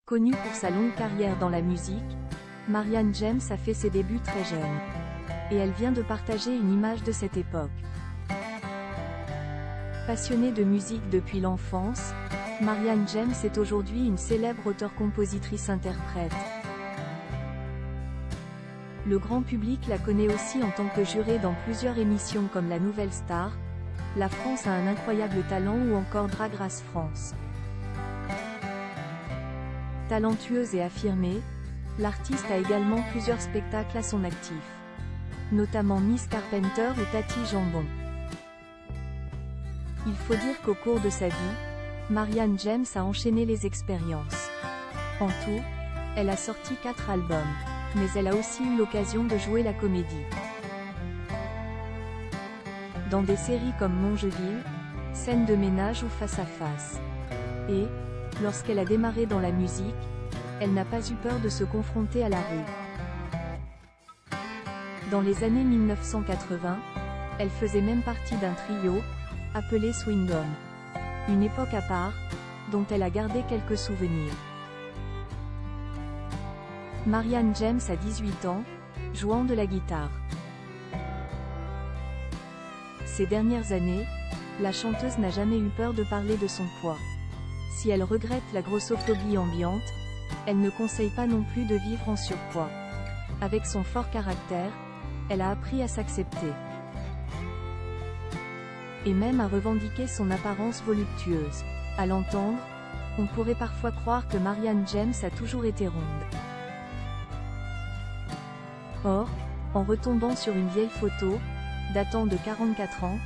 Connue pour sa longue carrière dans la musique, Marianne James a fait ses débuts très jeune. Et elle vient de partager une image de cette époque. Passionnée de musique depuis l'enfance, Marianne James est aujourd'hui une célèbre auteure-compositrice-interprète. Le grand public la connaît aussi en tant que jurée dans plusieurs émissions comme La Nouvelle Star, La France a un incroyable talent ou encore Drag Race France. Talentueuse et affirmée, l'artiste a également plusieurs spectacles à son actif, notamment Miss Carpenter ou Tati Jambon. Il faut dire qu'au cours de sa vie, Marianne James a enchaîné les expériences. En tout, elle a sorti 4 albums, mais elle a aussi eu l'occasion de jouer la comédie. Dans des séries comme Mongeville, Scène de ménage ou Face à face. Et, lorsqu'elle a démarré dans la musique, elle n'a pas eu peur de se confronter à la rue. Dans les années 1980, elle faisait même partie d'un trio, appelé Swing Gum. Une époque à part, dont elle a gardé quelques souvenirs. Marianne James a 18 ans, jouant de la guitare. Ces dernières années, la chanteuse n'a jamais eu peur de parler de son poids. Si elle regrette la grossophobie ambiante, elle ne conseille pas non plus de vivre en surpoids. Avec son fort caractère, elle a appris à s'accepter. Et même à revendiquer son apparence voluptueuse. À l'entendre, on pourrait parfois croire que Marianne James a toujours été ronde. Or, en retombant sur une vieille photo, datant de 44 ans,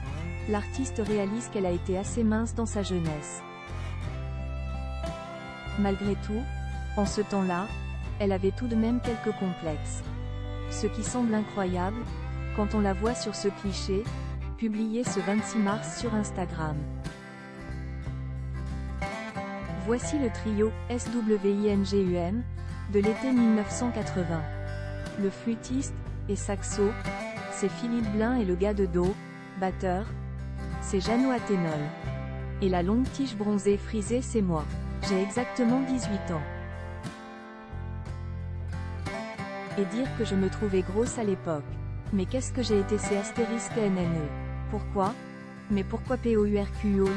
l'artiste réalise qu'elle a été assez mince dans sa jeunesse. Malgré tout, en ce temps-là, elle avait tout de même quelques complexes. Ce qui semble incroyable, quand on la voit sur ce cliché, publié ce 26 mars sur Instagram. Voici le trio SWINGUM de l'été 1980. Le flûtiste et saxo, c'est Philippe Blin et le gars de dos, batteur, c'est Jeannot Athénol. Et la longue tige bronzée frisée c'est moi. J'ai exactement 18 ans. Et dire que je me trouvais grosse à l'époque. Mais qu'est-ce que j'ai été C***NNE. Pourquoi? Mais pourquoi POURQOI?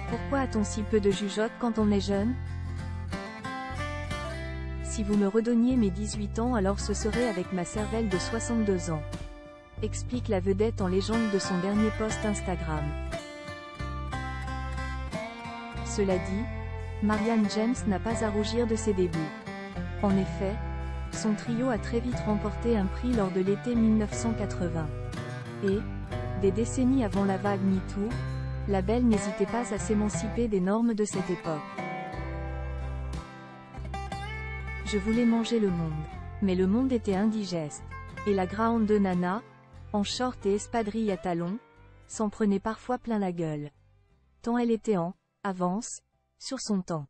Pourquoi a-t-on si peu de jugeote quand on est jeune? Si vous me redonniez mes 18 ans alors ce serait avec ma cervelle de 62 ans. Explique la vedette en légende de son dernier post Instagram. Cela dit, Marianne James n'a pas à rougir de ses débuts. En effet, son trio a très vite remporté un prix lors de l'été 1980. Et, des décennies avant la vague MeToo, la belle n'hésitait pas à s'émanciper des normes de cette époque. Je voulais manger le monde. Mais le monde était indigeste. Et la grande nana, en short et espadrille à talons, s'en prenait parfois plein la gueule. Tant elle était en avance sur son temps.